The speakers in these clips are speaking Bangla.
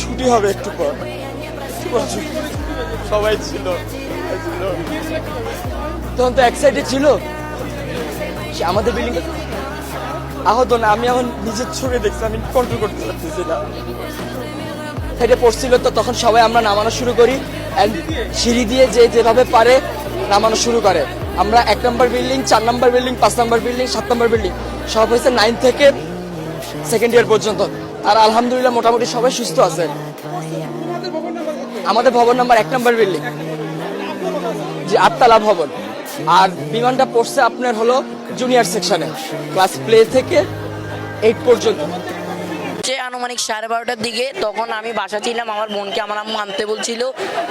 ছুটি হবে একটু পর। সবাই ছিল তখন তো এক্সাইটেড ছিল। সে আমাদের বিল্ডিং আহত না, আমি এখন নিজের চোখে দেখছি, আমি কন্ট্রোল করতে পারতেছি না। সাইডে পড়ছিল তো তখন সবাই আমরা নামানো শুরু করি, অ্যান্ড সিঁড়ি দিয়ে যে যেভাবে পারে নামানো শুরু করে। আমরা 1 নম্বর বিল্ডিং, 4 নম্বর বিল্ডিং, 5 নম্বর বিল্ডিং, 7 নম্বর বিল্ডিং সব হয়েছে 9 থেকে সেকেন্ড ইয়ার পর্যন্ত। আর আলহামদুলিল্লাহ মোটামুটি সবাই সুস্থ আছে। আমাদের ভবন নাম্বার 1 নম্বর বিল্ডিং, যে 8তলা ভবন। আর বিমানটা পড়ছে আপনার হলো জুনিয়র সেকশনে, ক্লাস প্লে থেকে 8 পর্যন্ত। আনুমানিক 12:30টার দিকে তখন আমি বাসা ছিলাম, আমার বোনকে আমার আম্মু আনতে বলছিল।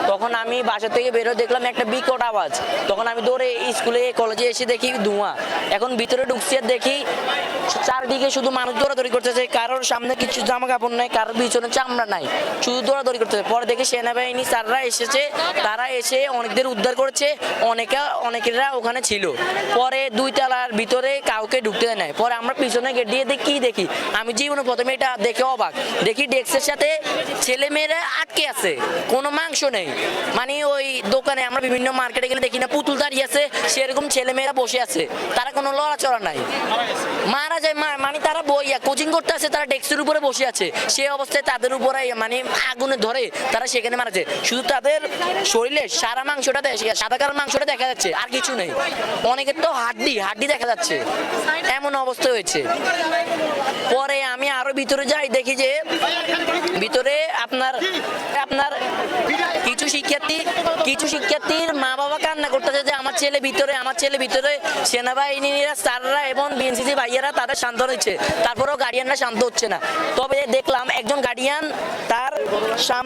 তখন আমি বাসা থেকে বেরো দেখলাম একটা বিকট আওয়াজ। তখন আমি দৌড়ে স্কুলে কলেজে এসে দেখি ধোঁয়া। এখন ভিতরে ঢুকছি আর দেখি চারদিকে শুধু মানুষ দৌড়াদৌড়ি করতেছে, কারোর সামনে কিছু জামা কাপড় নাই, কারোর পিছনে চামড়া নাই, শুধু দৌড়াদৌড়ি করতেছে। পরে দেখি সেনাবাহিনী স্যাররা এসেছে, তারা এসে অনেকদের উদ্ধার করেছে, অনেকেরা ওখানে ছিল। পরে 2 তলার ভিতরে কাউকে ঢুকতে দেয় নাই। পরে আমরা পিছনে গেট দিয়ে দেখি আমি জীবনে প্রথমে এটা দেখে অবাক, দেখি ডেস্কের সাথে ছেলে মেয়েরা আটকে আছে, কোনো মাংস নেই। মানে ওই দোকানে আমরা বিভিন্ন মার্কেটে গেলে দেখি না পুতুল দাঁড়িয়ে আছে, সেরকম ছেলে মেয়েরা বসে আছে, তারা কোনো লড়াচড়া নাই। মারা যায় মানে তারা বইয়া কোচিং করতে আছে, তারা ডেস্কের উপরে বসে আছে, সে অবস্থায় তাদের উপরে মানে আগুনে ধরে তারা সেখানে মারা যায়। শুধু তাদের শরীরে সারা মাংসটা সাদা কালো মাংসটা দেখা যাচ্ছে, আর কিছু নেই। অনেকের তো হাড্ডি দেখা যাচ্ছে, এমন অবস্থা হয়েছে। পরে আমি আরো ভিতরে যাই, দেখি যে ভিতরে আপনার কিছু শিক্ষার্থীর মা বাবা কান্না করতেছে যে আমার ছেলে ভিতরে সেনাবাহিনীরা স্যাররা এবং বিএনসিসি ভাইয়েরা তাদের শান্ত হচ্ছে, তারপরেও গার্ডিয়ানরা শান্ত হচ্ছে না। তবে দেখলাম একজন গার্ডিয়ান তার সামনে